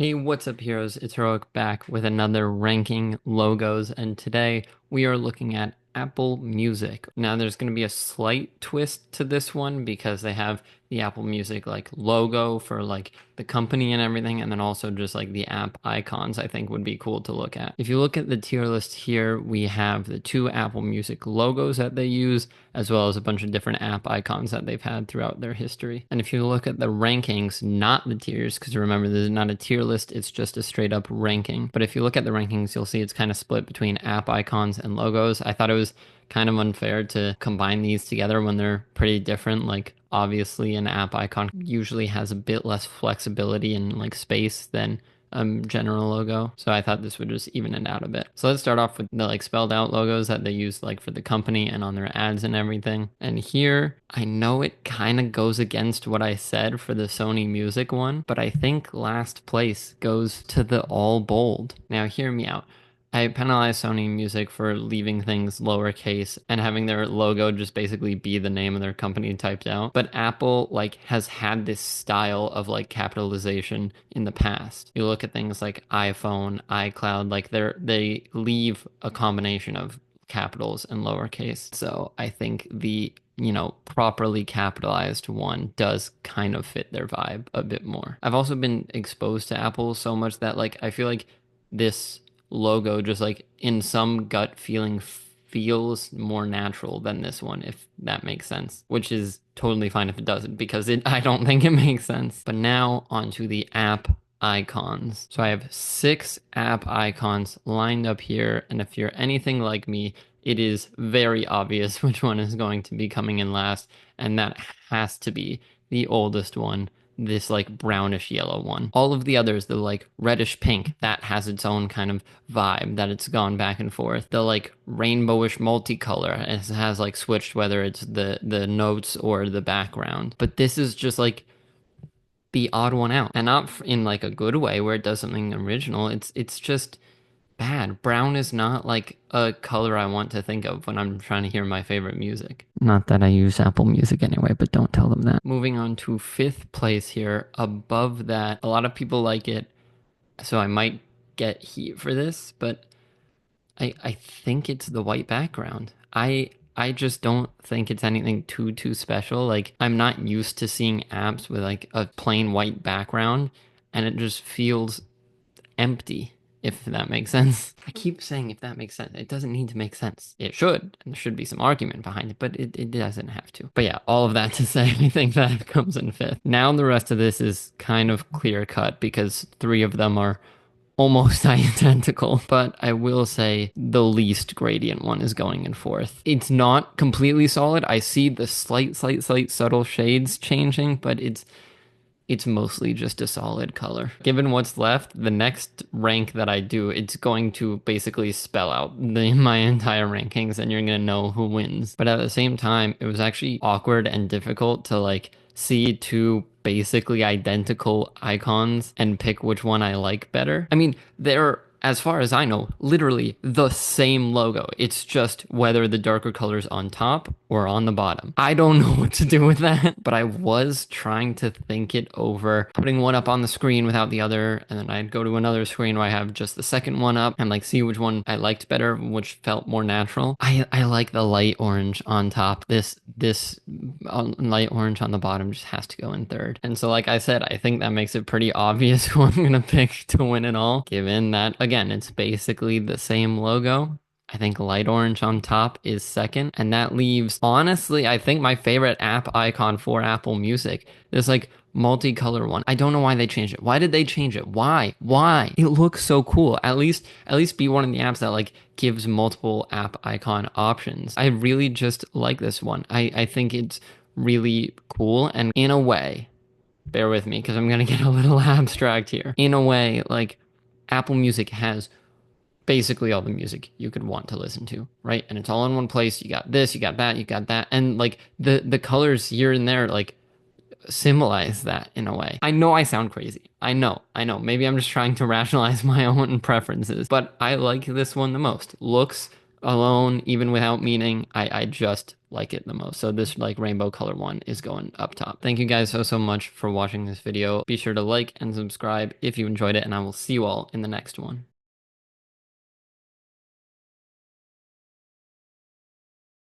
Hey, what's up, heroes? It's Heroek back with another ranking logos, and today we are looking at Apple Music. Now, there's going to be a slight twist to this one because they have the Apple Music like logo for like the company and everything, and then also just like the app icons, I think would be cool to look at. If you look at the tier list here, we have the two Apple Music logos that they use, as well as a bunch of different app icons that they've had throughout their history. And if you look at the rankings, not the tiers, because remember, this is not a tier list, it's just a straight up ranking. But if you look at the rankings, you'll see it's kind of split between app icons and logos. I thought it was kind of unfair to combine these together when they're pretty different. Like, obviously, an app icon usually has a bit less flexibility and like space than general logo. So I thought this would just even it out a bit. So let's start off with the like spelled out logos that they use like for the company and on their ads and everything. And here, I know it kind of goes against what I said for the Sony Music one, but I think last place goes to the all bold. Now hear me out. I penalize Sony Music for leaving things lowercase and having their logo just basically be the name of their company typed out. But Apple like has had this style of like capitalization in the past. You look at things like iPhone, iCloud, like they leave a combination of capitals and lowercase. So I think the properly capitalized one does kind of fit their vibe a bit more. I've also been exposed to Apple so much that like I feel like this logo just like in some gut feeling feels more natural than this one, if that makes sense, which is totally fine if it doesn't, because I don't think it makes sense. But now onto the app icons. So I have 6 app icons lined up here, and if you're anything like me, it is very obvious which one is going to be coming in last, and that has to be the oldest one, this like brownish yellow one. All of the others, the like reddish pink, that has its own kind of vibe that it's gone back and forth. The like rainbowish multicolor, it has like switched whether it's the notes or the background. But this is just like the odd one out, and not in like a good way where it does something original. It's just bad. Brown is not like a color I want to think of when I'm trying to hear my favorite music. Not that I use Apple Music anyway, but don't tell them that. Moving on to 5th place here. Above that, a lot of people like it, so I might get heat for this, but I think it's the white background. I just don't think it's anything too special. Like, I'm not used to seeing apps with like a plain white background, and it just feels empty, if that makes sense. I keep saying if that makes sense. It doesn't need to make sense. It should, and there should be some argument behind it, but it doesn't have to. But yeah, all of that to say, I think that comes in 5th. Now the rest of this is kind of clear cut because 3 of them are almost identical, but I will say the least gradient one is going in 4th. It's not completely solid. I see the slight subtle shades changing, but it's mostly just a solid color. Given what's left, the next rank that I do, it's going to basically spell out my entire rankings, and you're gonna know who wins. But at the same time, it was actually awkward and difficult to like see 2 basically identical icons and pick which one I like better. I mean, they're, as far as I know, literally the same logo. It's just whether the darker color's on top or on the bottom. I don't know what to do with that, but I was trying to think it over, putting one up on the screen without the other, and then I'd go to another screen where I have just the second one up and like see which one I liked better, which felt more natural. I like the light orange on top. This light orange on the bottom just has to go in 3rd. And so like I said, I think that makes it pretty obvious who I'm gonna pick to win it all, given that again, it's basically the same logo. I think light orange on top is 2nd. And that leaves, honestly, I think my favorite app icon for Apple Music. This like multicolor one. I don't know why they changed it. Why did they change it? Why? Why? It looks so cool. At least be one of the apps that like gives multiple app icon options. I really just like this one. I think it's really cool, and in a way, bear with me because I'm gonna get a little abstract here. In a way, like Apple Music has basically all the music you could want to listen to, right? And it's all in one place. You got this, you got that, you got that. And like the colors here and there like symbolize that in a way. I know I sound crazy. I know. Maybe I'm just trying to rationalize my own preferences, but I like this one the most. Looks alone, even without meaning, I just like it the most. So this like rainbow color one is going up top. Thank you guys so much for watching this video. Be sure to like and subscribe if you enjoyed it, and I will see you all in the next one.